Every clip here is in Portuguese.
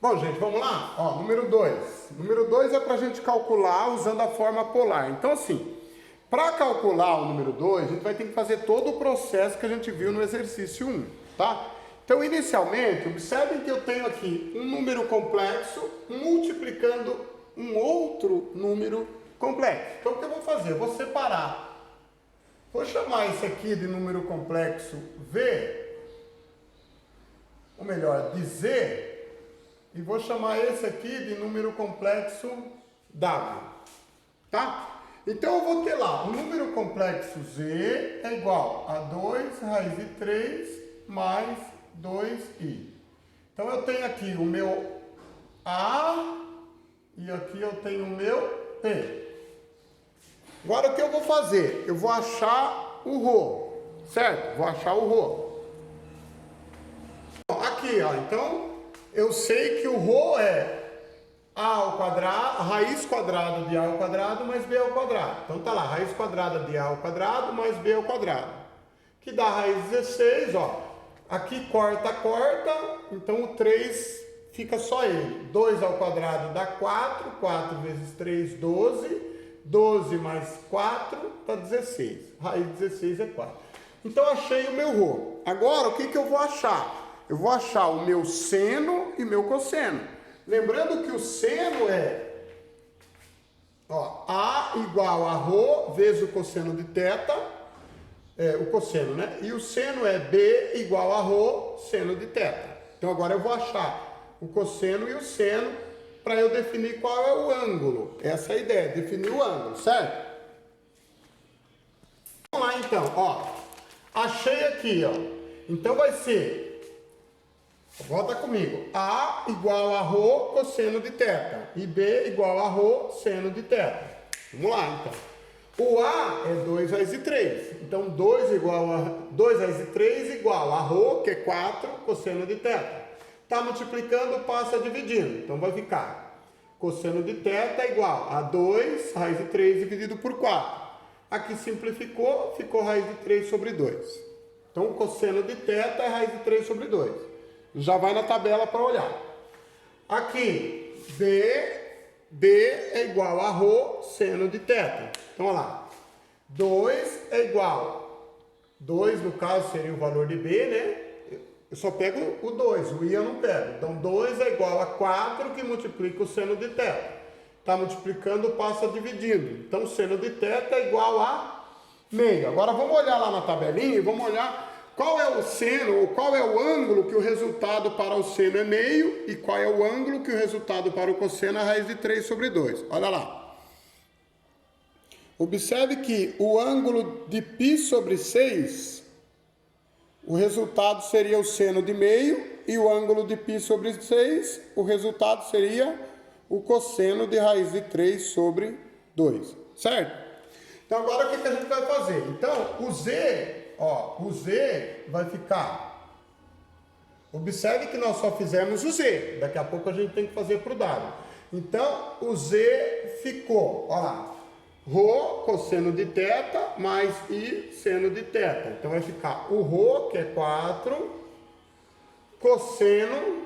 Bom, gente, vamos lá? Ó, número 2. Número 2 é para a gente calcular usando a forma polar. Então, assim, para calcular o número 2, a gente vai ter que fazer todo o processo que a gente viu no exercício 1, tá? Então, inicialmente, observem que eu tenho aqui um número complexo multiplicando um outro número complexo. Então, o que eu vou fazer? Eu vou separar. Vou chamar esse aqui de número complexo V, ou melhor, de Z, e vou chamar esse aqui de número complexo W, tá? Então eu vou ter lá, o número complexo Z é igual a 2 raiz de 3 mais 2i. Então eu tenho aqui o meu A e aqui eu tenho o meu P. Agora o que eu vou fazer? Eu vou achar o Rho, certo? Vou achar o Rho. Aqui, ó, então eu sei que o Rho é A ao quadrado, a raiz quadrada de A ao quadrado mais B ao quadrado. Então tá lá, raiz quadrada de A ao quadrado mais B ao quadrado. Que dá raiz 16, ó. Aqui corta, então o 3 fica só ele. 2 ao quadrado dá 4, 4 vezes 3, 12. 12 mais 4 dá 16. Raiz 16 é 4. Então achei o meu Rho. Agora o que eu vou achar? Eu vou achar o meu seno e meu cosseno. Lembrando que o seno é A igual a Rho vezes o cosseno de θ, o cosseno, né? E o seno é B igual a Rho seno de θ. Então agora eu vou achar o cosseno e o seno para eu definir qual é o ângulo. Essa é a ideia, definir o ângulo, certo? Vamos lá então, ó. Achei aqui, ó. Então vai ser, volta comigo, A igual a Rho cosseno de θ e B igual a Rho seno de θ. Vamos lá então. O A é 2 raiz de 3. Então 2 raiz de 3 igual a Rho, que é 4, cosseno de θ. Está multiplicando, passa dividindo. Então vai ficar cosseno de θ igual a 2 raiz de 3 dividido por 4. Aqui simplificou, ficou raiz de 3 sobre 2. Então o cosseno de θ é raiz de 3 sobre 2. Já vai na tabela para olhar. Aqui, B é igual a Rho seno de θ. Então, olha lá. 2 é igual. 2, no caso, seria o valor de B, né? Eu só pego o 2, o I eu não pego. Então, 2 é igual a 4, que multiplica o seno de θ. Está multiplicando, passa dividindo. Então, o seno de θ é igual a meio. Agora, vamos olhar lá na tabelinha e vamos olhar qual é o seno, ou qual é o ângulo que o resultado para o seno é meio e qual é o ângulo que o resultado para o cosseno é raiz de 3 sobre 2. Olha lá. Observe que o ângulo de π sobre 6, o resultado seria o seno de meio, e o ângulo de π sobre 6, o resultado seria o cosseno de raiz de 3 sobre 2. Certo? Então agora o que a gente vai fazer? Então o Z vai ficar. Observe que nós só fizemos o Z. Daqui a pouco a gente tem que fazer para o W. Então o Z ficou, olha lá. Rho cosseno de θ mais I seno de θ. Então vai ficar o Rho, que é 4, cosseno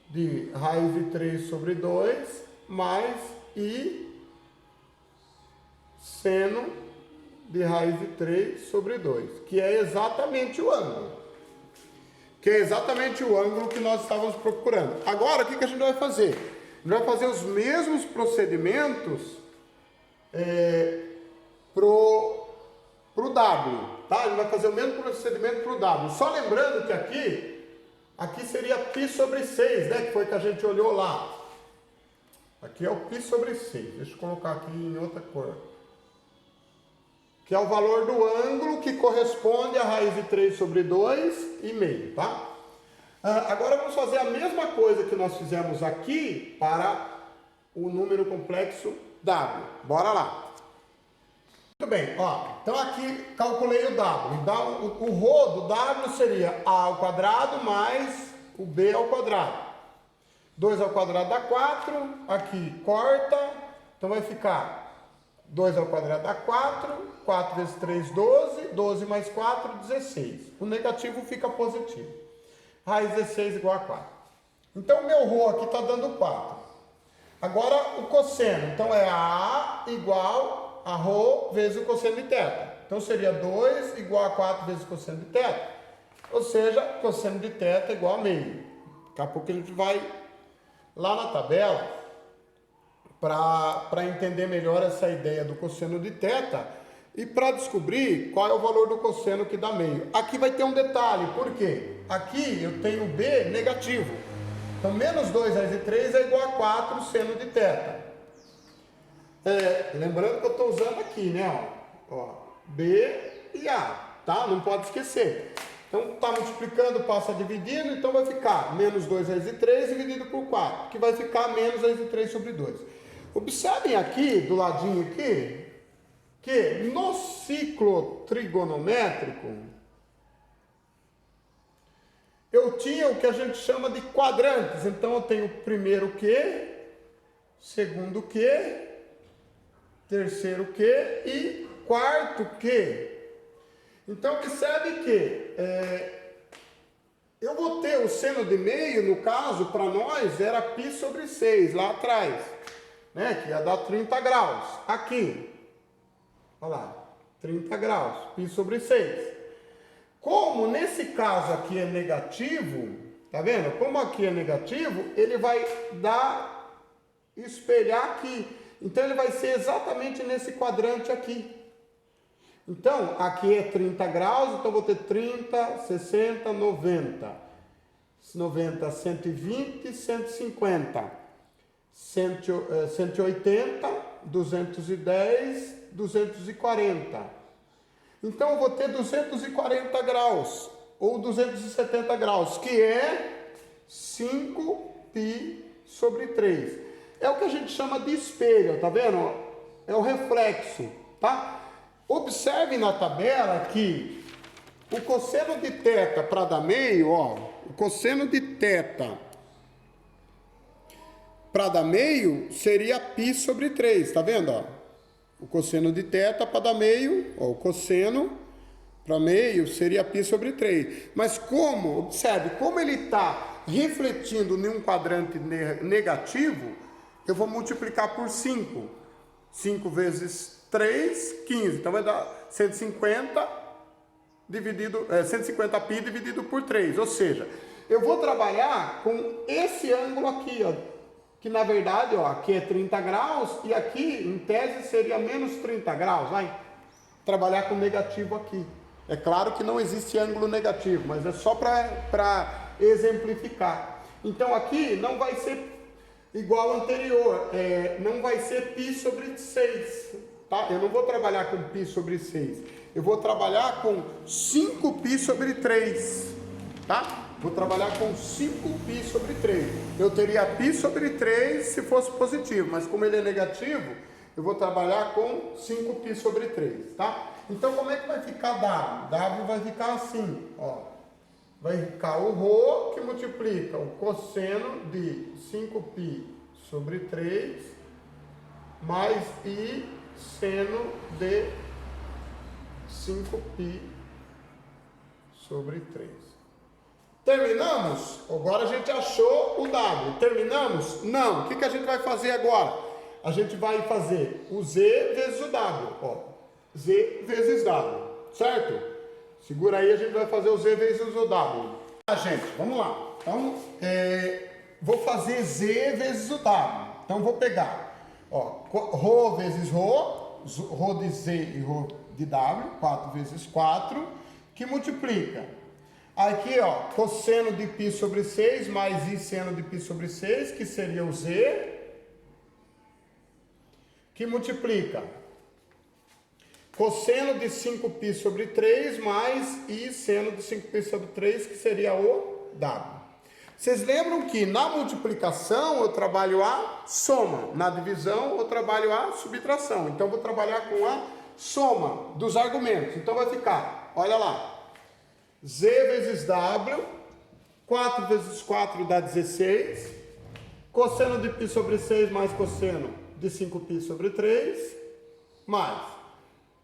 de raiz de 3 sobre 2, mais I seno de raiz de 3 sobre 2, que é exatamente o ângulo. Que é exatamente o ângulo que nós estávamos procurando. Agora, o que a gente vai fazer? A gente vai fazer os mesmos procedimentos pro W, tá? A gente vai fazer o mesmo procedimento pro W. Só lembrando que aqui seria π sobre 6, né? Que foi que a gente olhou lá. Aqui é o π sobre 6. Deixa eu colocar aqui em outra cor. Que é o valor do ângulo que corresponde a raiz de 3 sobre 2 e meio, tá? Agora vamos fazer a mesma coisa que nós fizemos aqui para o número complexo W. Bora lá. Muito bem, ó. Então aqui calculei o W. Então, o Rho do W seria A ao quadrado mais o B ao quadrado. 2 ao quadrado dá 4. Aqui corta. Então vai ficar 2 ao quadrado dá 4, 4 vezes 3, 12, 12 mais 4, 16. O negativo fica positivo. Raiz 16 igual a 4. Então, meu ρ aqui está dando 4. Agora, o cosseno. Então, é A igual a ρ vezes o cosseno de θ. Então, seria 2 igual a 4 vezes o cosseno de θ. Ou seja, cosseno de θ igual a meio. Daqui a pouco a gente vai lá na tabela para entender melhor essa ideia do cosseno de θ e para descobrir qual é o valor do cosseno que dá meio. Aqui vai ter um detalhe, por quê? Aqui eu tenho B negativo. Então, menos 2 raiz de 3 é igual a 4 seno de θ. Lembrando que eu estou usando aqui, né? Ó, B e A, tá? Não pode esquecer. Então, está multiplicando, passa dividindo, então vai ficar menos 2 raiz de 3 dividido por 4, que vai ficar menos raiz de 3 sobre 2. Observem aqui, do ladinho aqui, que no ciclo trigonométrico, eu tinha o que a gente chama de quadrantes. Então, eu tenho primeiro Q, segundo Q, terceiro Q e quarto Q. Então, observe que eu vou ter o seno de meio, no caso, para nós, era π sobre 6, lá atrás, né? Que ia dar 30 graus. Aqui, olha lá, 30 graus, π sobre 6. Como nesse caso aqui é negativo, tá vendo? Como aqui é negativo, ele vai espelhar aqui. Então, ele vai ser exatamente nesse quadrante aqui. Então, aqui é 30 graus, então vou ter 30, 60, 90. 90, 120, 150. 180, 210, 240. Então, eu vou ter 240 graus, ou 270 graus, que é 5π sobre 3. É o que a gente chama de espelho, tá vendo? É o reflexo, tá? Observe na tabela que o cosseno de θ para dar meio, ó, o cosseno de θ para dar meio seria π sobre 3, tá vendo? Ó? O cosseno de θ para dar meio, ó, o cosseno para meio seria π sobre 3. Mas como, observe, como ele está refletindo em um quadrante negativo, eu vou multiplicar por 5. 5 vezes 3, 15. Então, vai dar 150 dividido, 150π dividido por 3. Ou seja, eu vou trabalhar com esse ângulo aqui, ó, que na verdade, ó, aqui é 30 graus e aqui, em tese, seria menos 30 graus. Vai trabalhar com negativo aqui. É claro que não existe ângulo negativo, mas é só para exemplificar. Então, aqui não vai ser igual ao anterior, não vai ser π sobre 6, tá? Eu não vou trabalhar com π sobre 6, eu vou trabalhar com 5π sobre 3, tá? Vou trabalhar com 5π sobre 3. Eu teria π sobre 3 se fosse positivo, mas como ele é negativo, eu vou trabalhar com 5π sobre 3, tá? Então, como é que vai ficar W? W vai ficar assim, ó. Vai ficar o ρ que multiplica o cosseno de 5π sobre 3 mais I seno de 5π sobre 3. Terminamos? Agora a gente achou o W. Terminamos? Não. O que a gente vai fazer agora? A gente vai fazer o Z vezes o W. Ó, Z vezes W, certo? Segura aí, a gente vai fazer o Z vezes o W. Gente, vamos lá. Então, vou fazer Z vezes o W. Então, vou pegar, ó, ρ vezes ρ de Z e ρ de W, 4 vezes 4, que multiplica. Aqui, ó, cosseno de π sobre 6 mais I seno de π sobre 6, que seria o Z, que multiplica cosseno de 5π sobre 3 mais I seno de 5π sobre 3, que seria o W. Vocês lembram que na multiplicação eu trabalho a soma, na divisão eu trabalho a subtração. Então, eu vou trabalhar com a soma dos argumentos. Então, vai ficar, olha lá, Z vezes W, 4 vezes 4 dá 16, cosseno de π sobre 6 mais cosseno de 5π sobre 3, mais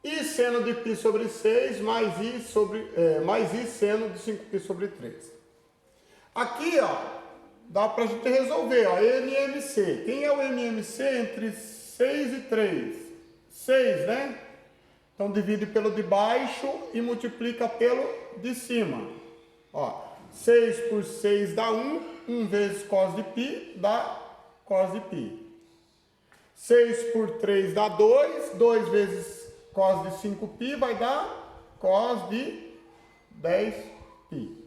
I seno de π sobre 6 mais I seno de 5π sobre 3. Aqui, ó, dá para a gente resolver, ó, MMC. Quem é o MMC entre 6 e 3? 6, né? Então divide pelo de baixo e multiplica pelo de cima. Ó, 6 por 6 dá 1, 1 vezes cos de π dá cos de π. 6 por 3 dá 2, 2 vezes cos de 5π vai dar cos de 10π.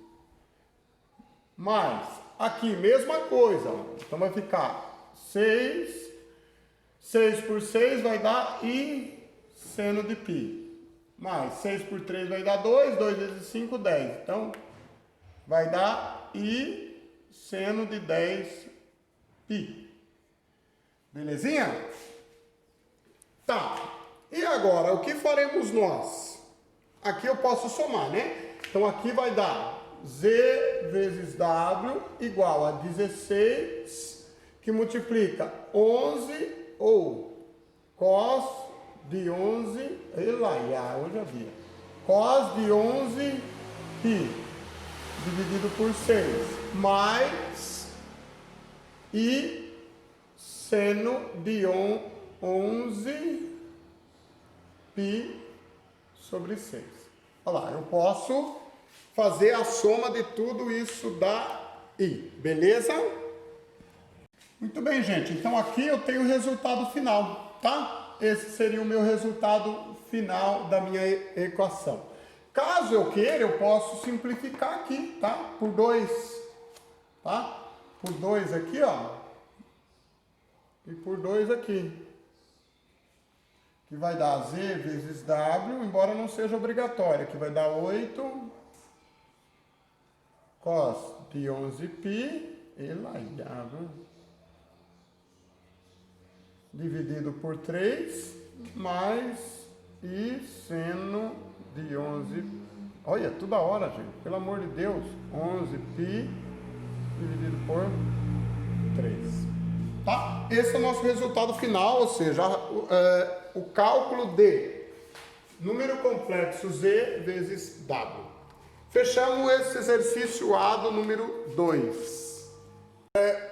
Mais, aqui, mesma coisa. Então vai ficar 6 por 6 vai dar I seno de π. Mais 6 por 3 vai dar 2, 2 vezes 5, 10. Então, vai dar I seno de 10π. Belezinha? Tá. E agora, o que faremos nós? Aqui eu posso somar, né? Então, aqui vai dar Z vezes W igual a 16, que multiplica 11 ou cos de 11, hoje é dia, cos de 11 π dividido por 6, mais I seno de 11 π sobre 6. Olha lá, eu posso fazer a soma de tudo isso daí, beleza? Muito bem, gente. Então aqui eu tenho o resultado final, tá? Esse seria o meu resultado final da minha equação. Caso eu queira, eu posso simplificar aqui, tá? Por 2, tá? Por 2 aqui, ó. E por 2 aqui. Que vai dar Z vezes W, embora não seja obrigatório. Que vai dar 8 cos de 11π, dividido por 3, mais I seno de 11, olha, toda hora, gente, pelo amor de Deus, 11π dividido por 3, tá? Esse é o nosso resultado final, ou seja, o cálculo de número complexo Z vezes W. Fechamos esse exercício A do número 2.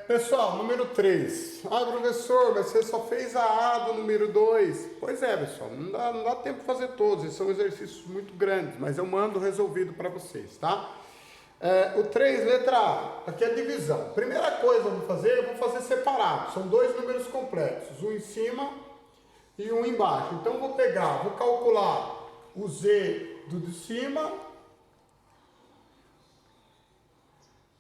Pessoal, número 3. Ah, professor, mas você só fez a A do número 2. Pois é, pessoal, não dá tempo de fazer todos. Esses são exercícios muito grandes, mas eu mando resolvido para vocês, tá? O 3, letra A. Aqui é a divisão. Primeira coisa que eu vou fazer separado. São dois números complexos, um em cima e um embaixo. Então, vou calcular o Z do de cima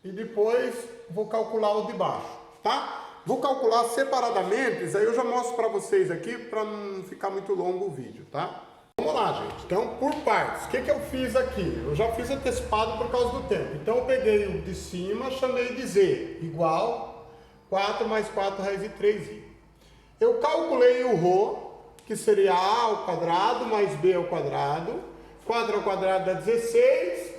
e depois vou calcular o de baixo, tá? Vou calcular separadamente, aí eu já mostro para vocês aqui, para não ficar muito longo o vídeo, tá? Vamos lá, gente. Então, por partes, o que eu fiz aqui? Eu já fiz antecipado por causa do tempo. Então, eu peguei o de cima, chamei de Z, igual 4 mais 4 raiz de 3i. Eu calculei o ρ, que seria A ao quadrado mais B ao quadrado. 4 ao quadrado dá 16.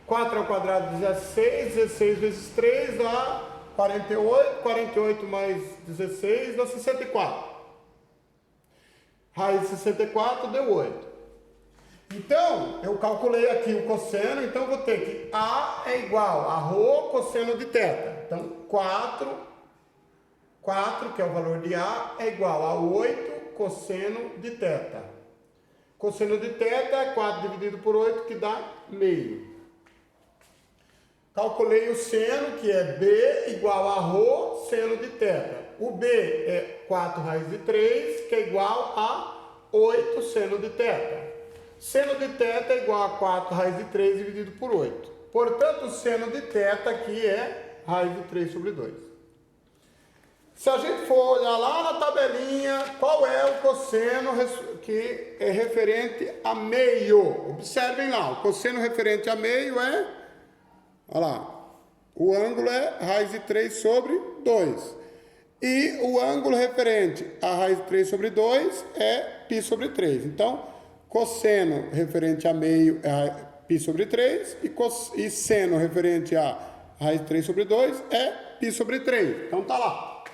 4 ao quadrado 16, 16 vezes 3 dá 48, 48 mais 16 dá 64. Raiz de 64 deu 8. Então, eu calculei aqui o cosseno, então eu vou ter que A é igual a ρ cosseno de θ. Então, 4, que é o valor de A, é igual a 8 cosseno de θ. Cosseno de θ é 4 dividido por 8, que dá meio. Calculei o seno, que é B igual a ρ seno de θ. O B é 4 raiz de 3, que é igual a 8 seno de θ. Seno de θ é igual a 4 raiz de 3 dividido por 8. Portanto, o seno de θ aqui é raiz de 3 sobre 2. Se a gente for olhar lá na tabelinha, qual é o cosseno que é referente a meio? Observem lá, o cosseno referente a meio é... Olha lá, o ângulo é raiz de 3 sobre 2. E o ângulo referente a raiz de 3 sobre 2 é π sobre 3. Então, cosseno referente a meio é π sobre 3 e seno referente a raiz de 3 sobre 2 é π sobre 3. Então, tá lá.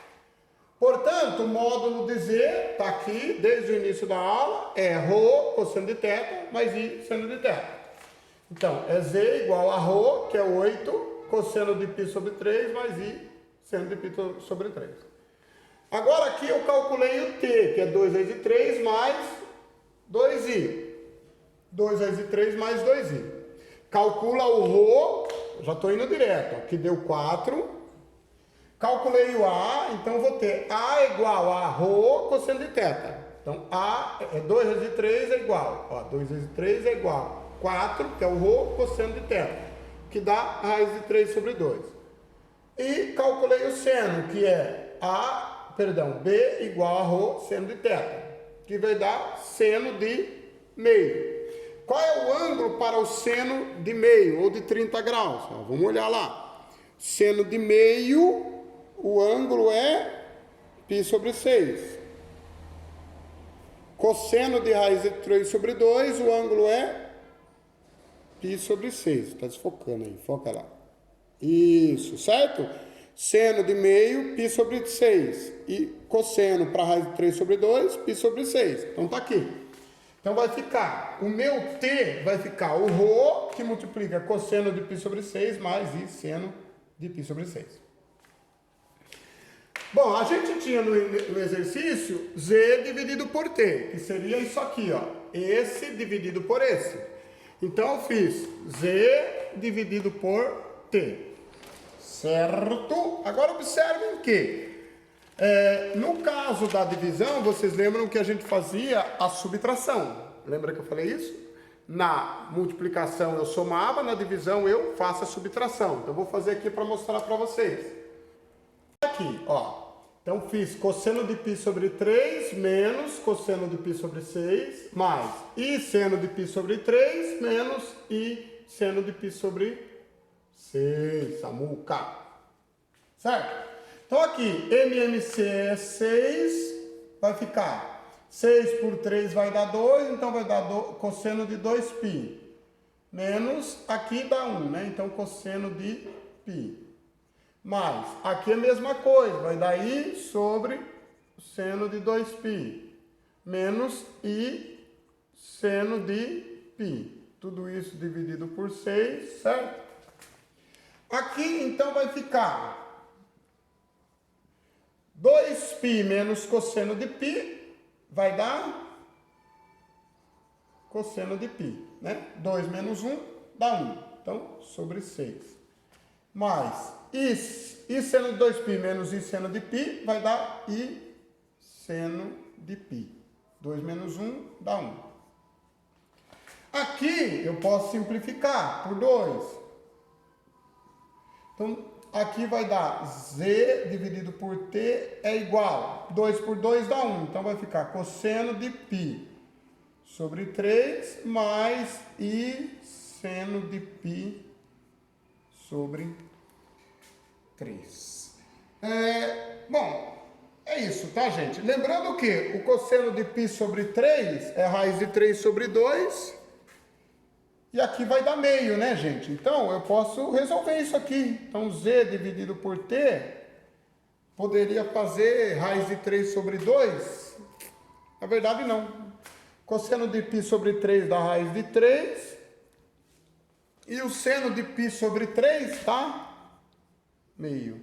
Portanto, o módulo de Z está aqui desde o início da aula, é ρ cosseno de θ mais I seno de θ. Então, é Z igual a ρ, que é 8, cosseno de π sobre 3 mais I seno de π sobre 3. Agora aqui eu calculei o t, que é 2 vezes 3 mais 2i. 2 vezes 3 mais 2i. Calcula o ρ, já estou indo direto, aqui deu 4. Calculei o A, então vou ter A igual a ρ cosseno de θ. Então A é 2 vezes 3 é igual, ó, 2 vezes 3 é igual a 4, que é o ρ cosseno de θ, que dá a raiz de 3 sobre 2. E calculei o seno, que é B igual a ρ seno de θ, que vai dar seno de meio. Qual é o ângulo para o seno de meio, ou de 30 graus? Ó, vamos olhar lá. Seno de meio, o ângulo é π sobre 6. Cosseno de raiz de 3 sobre 2, o ângulo é π sobre 6. Está desfocando aí, foca lá. Isso, certo? Seno de meio, π sobre 6. E cosseno para raiz de 3 sobre 2, π sobre 6. Então tá aqui. Então vai ficar, o meu t vai ficar o ρ, que multiplica cosseno de π sobre 6, mais I seno de π sobre 6. Bom, a gente tinha no exercício z dividido por t, que seria isso aqui, ó. Esse dividido por esse. Então eu fiz z dividido por t. Certo? Agora observem que no caso da divisão, vocês lembram que a gente fazia a subtração. Lembra que eu falei isso? Na multiplicação eu somava, na divisão eu faço a subtração. Então eu vou fazer aqui para mostrar para vocês. Aqui, ó. Então fiz cosseno de π sobre 3 menos cosseno de π sobre 6 mais I seno de π sobre 3 menos I seno de π sobre 6. Samuca. Certo? Então aqui, MMC é 6, vai ficar 6 por 3 vai dar 2, então vai dar cosseno de 2π. Menos, aqui dá 1, né? Então cosseno de π. Mais, aqui é a mesma coisa, vai dar I sobre seno de 2π. Menos I seno de π. Tudo isso dividido por 6, certo? Aqui, então, vai ficar 2π menos cosseno de π vai dar cosseno de π, né? 2 menos 1 dá 1. Então, sobre 6. Mais I seno de 2π menos I seno de π vai dar I seno de π. 2 menos 1 dá 1. Aqui eu posso simplificar por 2. Então, aqui vai dar z dividido por t é igual. 2 por 2 dá 1. Então vai ficar cosseno de π sobre 3 mais I seno de π sobre 3. Bom, é isso, tá, gente? Lembrando que o cosseno de π sobre 3 é raiz de 3 sobre 2. E aqui vai dar meio, né, gente? Então, eu posso resolver isso aqui. Então, z dividido por t, poderia fazer raiz de 3 sobre 2? Na verdade, não. Cosseno de π sobre 3 dá raiz de 3. E o seno de π sobre 3 tá meio.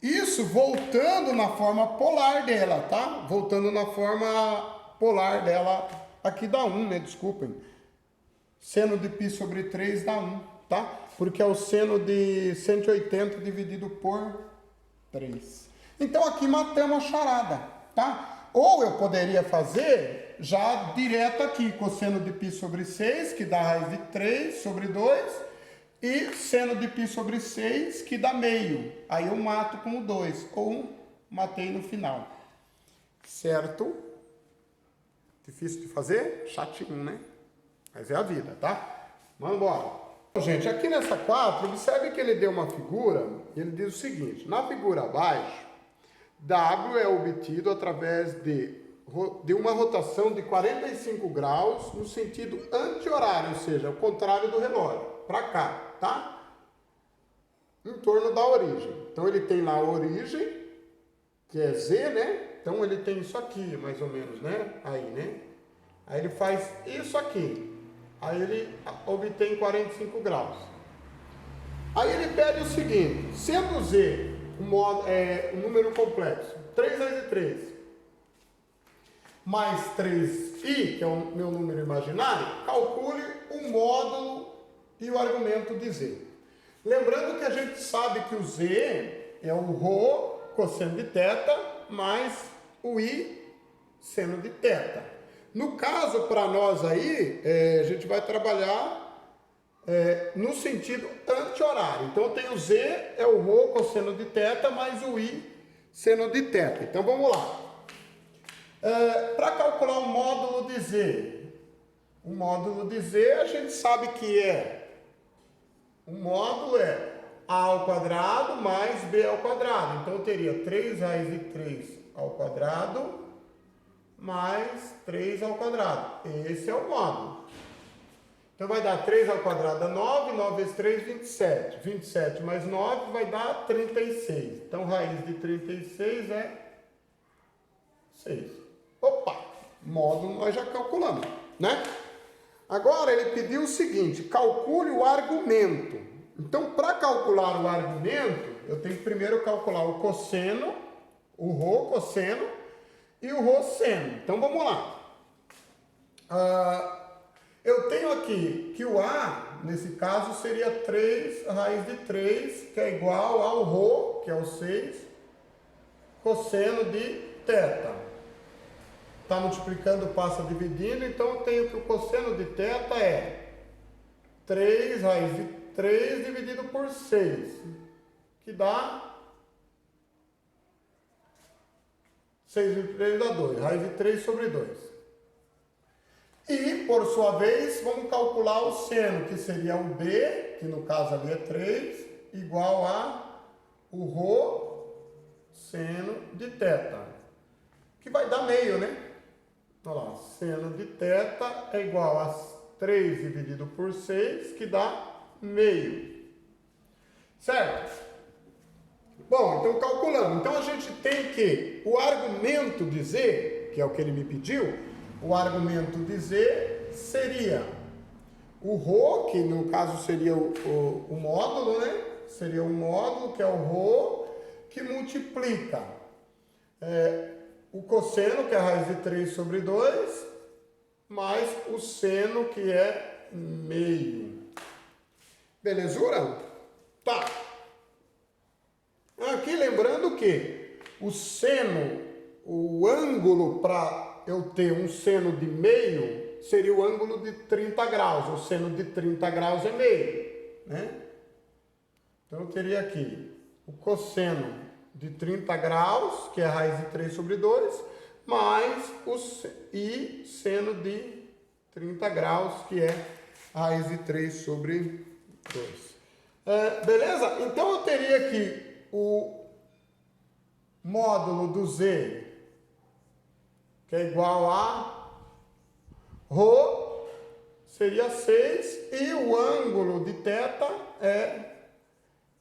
Isso voltando na forma polar dela, tá? Voltando na forma polar dela. Aqui dá 1, né? Desculpem. Seno de π sobre 3 dá 1, tá? Porque é o seno de 180 dividido por 3. Então aqui matamos a charada, tá? Ou eu poderia fazer já direto aqui, cosseno de π sobre 6, que dá raiz de 3 sobre 2, e seno de π sobre 6, que dá meio. Aí eu mato com o 2, ou matei no final. Certo? Difícil de fazer? Chatinho, né? Mas é a vida, tá? Vamos embora. Gente, aqui nessa 4, observe que ele deu uma figura, e ele diz o seguinte: na figura abaixo, W é obtido através de uma rotação de 45 graus no sentido anti-horário, ou seja, ao contrário do relógio, para cá, tá? Em torno da origem. Então ele tem lá a origem, que é Z, né? Então ele tem isso aqui, mais ou menos, né? Aí, né? Aí ele faz isso aqui. Aí ele obtém 45 graus. Aí ele pede o seguinte, sendo Z um número complexo, 3 raiz de 3, mais 3i, que é o meu número imaginário, calcule o módulo e o argumento de Z. Lembrando que a gente sabe que o Z é o ρ cosseno de θ mais o i seno de θ. No caso, para nós aí, a gente vai trabalhar no sentido anti-horário. Então, eu tenho Z, é o ρ cosseno de θ, mais o I seno de θ. Então, vamos lá. Para calcular o módulo de Z, a gente sabe que o módulo é A ao quadrado mais B ao quadrado. Então, eu teria 3 raiz de 3 ao quadrado mais 3 ao quadrado. Esse é o módulo. Então, vai dar 3 ao quadrado é 9, 9 vezes 3, 27. 27 mais 9 vai dar 36. Então, raiz de 36 é 6. Opa! Módulo nós já calculamos, né? Agora, ele pediu o seguinte, calcule o argumento. Então, para calcular o argumento, eu tenho que primeiro calcular o cosseno, o ρ cosseno e o ρ seno. Então, vamos lá. Eu tenho aqui que o A, nesse caso, seria 3 raiz de 3, que é igual ao ρ, que é o 6, cosseno de θ. Está multiplicando, passa dividindo, então eu tenho que o cosseno de θ é 3 raiz de 3 dividido por 6, que dá 6 vezes 3 dá 2, raiz de 3 sobre 2. E, por sua vez, vamos calcular o seno, que seria o B, que no caso ali é 3, igual a o ρ seno de θ, que vai dar meio, né? Olha lá, seno de θ é igual a 3 dividido por 6, que dá meio. Certo? Bom, então calculando. Então a gente tem que o argumento de Z, que é o que ele me pediu, o argumento de Z seria o ρ, que no caso seria o módulo, né? Seria o módulo, que é o ρ, que multiplica o cosseno, que é a raiz de 3 sobre 2, mais o seno, que é meio. Belezura? Tá. Aqui lembrando que o seno, o ângulo para eu ter um seno de meio, seria o ângulo de 30 graus. O seno de 30 graus é meio, né? Então, eu teria aqui o cosseno de 30 graus, que é a raiz de 3 sobre 2, mais o seno de 30 graus, que é a raiz de 3 sobre 2. Beleza? Então, eu teria aqui o módulo do Z, que é igual a ρ, seria 6, e o ângulo de θ é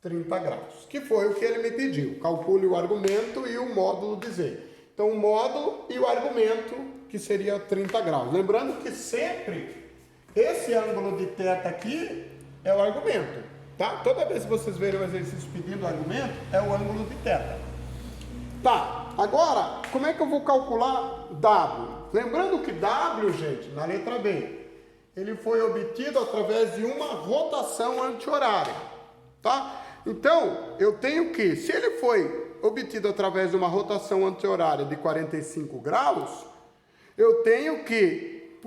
30 graus, que foi o que ele me pediu. Calcule o argumento e o módulo de Z. Então, o módulo e o argumento, que seria 30 graus. Lembrando que sempre esse ângulo de θ aqui é o argumento, tá? Toda vez que vocês verem o exercício pedindo o argumento, é o ângulo de θ. Tá, agora, como é que eu vou calcular W? Lembrando que W, gente, na letra B, ele foi obtido através de uma rotação anti-horária, tá? Então, eu tenho que, se ele foi obtido através de uma rotação anti-horária de 45 graus, eu tenho que,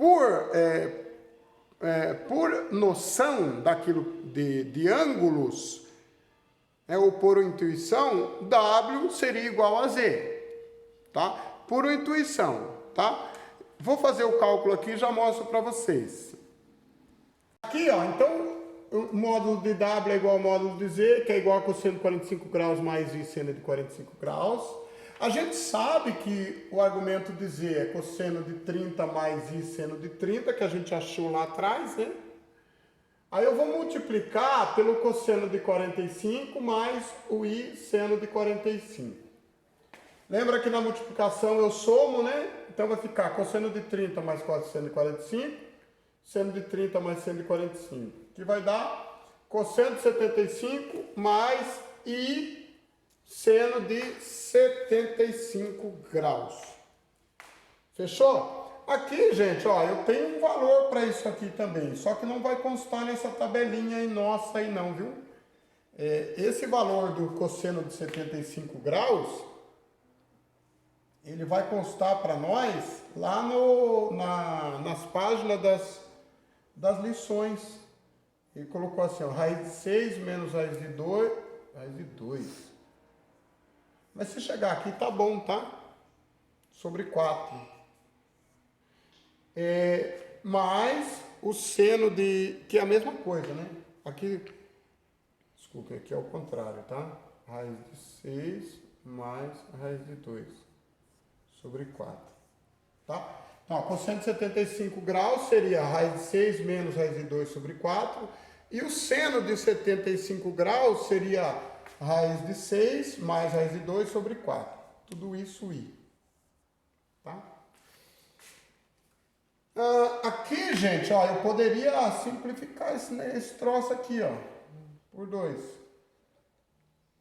por noção daquilo de ângulos, ou por intuição, W seria igual a Z, tá? Por intuição, tá? Vou fazer o cálculo aqui e já mostro para vocês. Aqui, ó, então, o módulo de W é igual ao módulo de Z, que é igual a cosseno de 45 graus mais I seno de 45 graus. A gente sabe que o argumento de Z é cosseno de 30 mais I seno de 30, que a gente achou lá atrás, né? Aí eu vou multiplicar pelo cosseno de 45 mais o I seno de 45. Lembra que na multiplicação eu somo, né? Então vai ficar cosseno de 30 mais cosseno de 45, seno de 30 mais seno de 45, que vai dar cosseno de 75 mais I seno de 75 graus. Fechou? Aqui, gente, ó, eu tenho um valor para isso aqui também, só que não vai constar nessa tabelinha aí nossa aí não, viu? Esse valor do cosseno de 75 graus, ele vai constar para nós lá nas páginas das lições. Ele colocou assim, ó, raiz de 6 menos raiz de 2. Mas se chegar aqui, tá bom, tá? Sobre 4. Mais o seno de... que é a mesma coisa, né? Aqui... Desculpa, aqui é o contrário, tá? Raiz de 6 mais raiz de 2 sobre 4, tá? Então, cosseno de 75 graus seria raiz de 6 menos raiz de 2 sobre 4. E o seno de 75 graus seria raiz de 6 mais raiz de 2 sobre 4. Tudo isso I, tá? Aqui, gente, ó, eu poderia simplificar esse troço aqui, ó, por 2,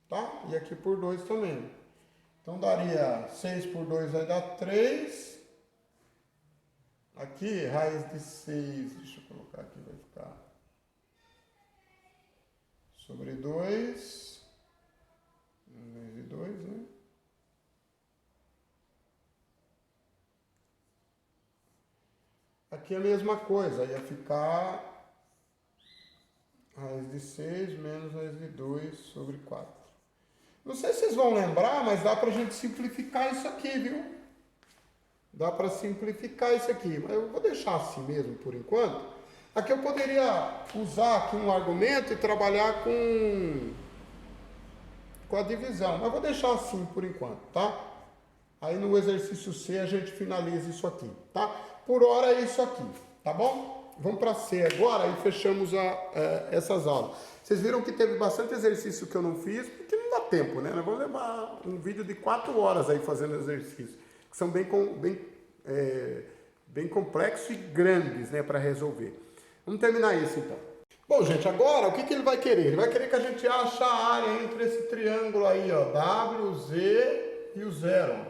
tá? E aqui por 2 também. Então, daria 6 por 2 vai dar 3. Aqui, raiz de 6, deixa eu colocar aqui, vai ficar sobre 2, raiz de 2, né? Aqui é a mesma coisa, ia ficar raiz de 6 menos raiz de 2 sobre 4. Não sei se vocês vão lembrar, mas dá pra gente simplificar isso aqui, viu? Dá para simplificar isso aqui, mas eu vou deixar assim mesmo por enquanto. Aqui eu poderia usar aqui um argumento e trabalhar com a divisão, mas vou deixar assim por enquanto, tá? Aí no exercício C a gente finaliza isso aqui, tá? Por hora é isso aqui, tá bom? Vamos para C agora e fechamos essas aulas. Vocês viram que teve bastante exercício que eu não fiz, porque não dá tempo, né? Nós vamos levar um vídeo de 4 horas aí fazendo exercício, que são bem complexos e grandes, né, para resolver. Vamos terminar isso então. Bom, gente, agora o que ele vai querer? Ele vai querer que a gente ache a área entre esse triângulo aí, ó, W, Z e o 0.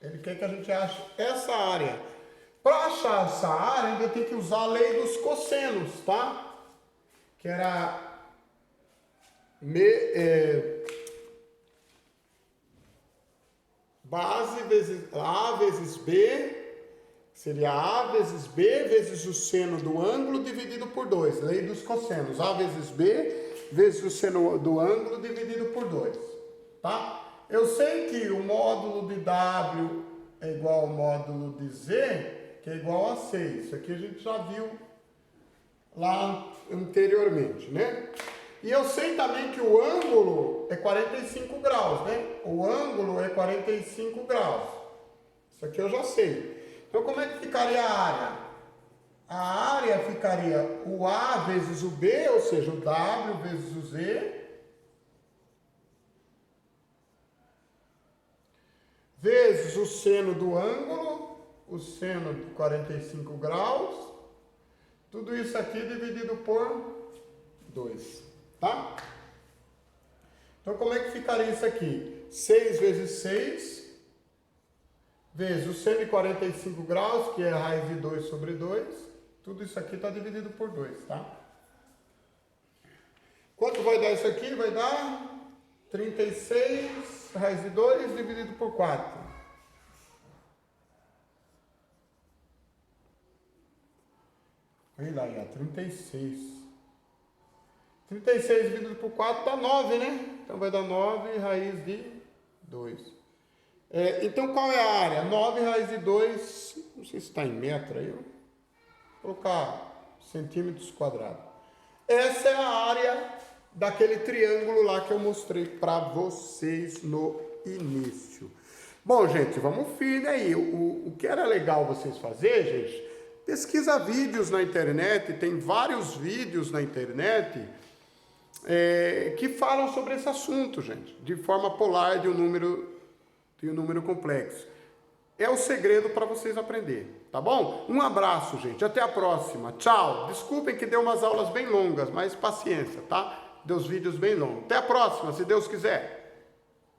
Ele quer que a gente ache essa área. Para achar essa área, ainda tem que usar a lei dos cossenos, tá? Que era base vezes A vezes B, seria A vezes B vezes o seno do ângulo dividido por 2. Lei dos cossenos. A vezes B vezes o seno do ângulo dividido por 2. Tá? Eu sei que o módulo de W é igual ao módulo de Z, que é igual a 6. Isso aqui a gente já viu lá anteriormente, né? E eu sei também que o ângulo é 45 graus, né? O ângulo é 45 graus. Isso aqui eu já sei. Então, como é que ficaria a área? A área ficaria o A vezes o B, ou seja, o W vezes o Z, vezes o seno do ângulo, o seno de 45 graus, tudo isso aqui dividido por 2, tá? Então, como é que ficaria isso aqui? 6 vezes 6, vezes o seno de 45 graus, que é a raiz de 2 sobre 2, tudo isso aqui está dividido por 2, tá? Quanto vai dar isso aqui? Vai dar 36, raiz de 2 dividido por 4. Olha lá, 36. 36 dividido por 4 dá 9, né? Então vai dar 9 raiz de 2. Então qual é a área? 9 raiz de 2, não sei se está em metro aí, vou colocar centímetros quadrados. Essa é a área daquele triângulo lá que eu mostrei para vocês no início. Bom, gente, vamos firme aí. O que era legal vocês fazerem, gente, pesquisa vídeos na internet, tem vários vídeos na internet que falam sobre esse assunto, gente, de forma polar de um número complexo. é o segredo para vocês aprenderem, tá bom? Um abraço, gente. Até a próxima. Tchau. Desculpem que deu umas aulas bem longas, mas paciência, tá? Deu os vídeos bem longos. Até a próxima, se Deus quiser.